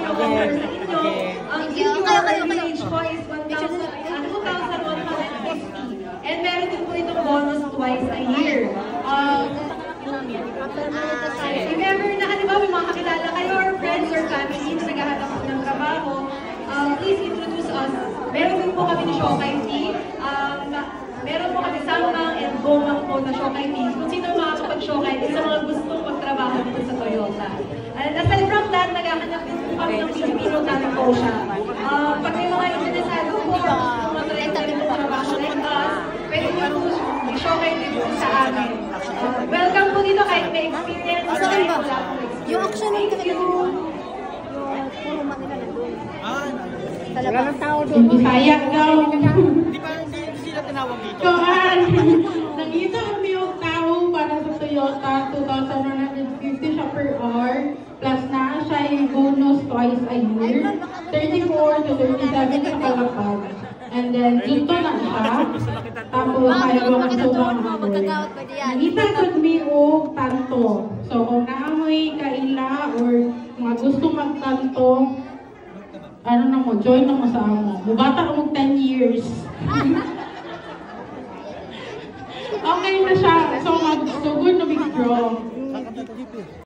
offer sa inyo. Ang minimum wage po is 2,150. And meron din po itong bonus twice a year. If ever na, di ba, may mga kakilala kayo or friends or family na naghahanap po ng trabaho, please introduce us. Meron din po kami ni Shokay Tea. Meron po kami Sambang and Gomang po na Shokay Tea. Kung sino makakapag-Shokay sa mga gustong magtrabaho dito sa Toyota. And aside from that, naghahanap din po kami ng Filipino talent po siya. Pag may mga interesado po, mga talent po trabaho like us, pwede nyo po i-Shokay din po sa amin. Welcome po dito kahit may experience. Saan ba? Yung action ng talaga yung puro Manila na doon. Wala ng tao doon. Sayang daw. Hindi sila tinawag dito. So, nangita kami yung tao para sa Toyota, 2,150 siya per hour. Plus na siya yung bonus twice a year. 34 to 37 sa kalapag. And then, dito na siya. Tapos, ayaw ang subang hour. Nangita ko mi o tanto. So, kung naamoy kaila or mga gusto magtanto, ano na mo, join na mo sa amo. Mubata ko mag 10 years. Okay na siya. So, mag-sugod na big draw.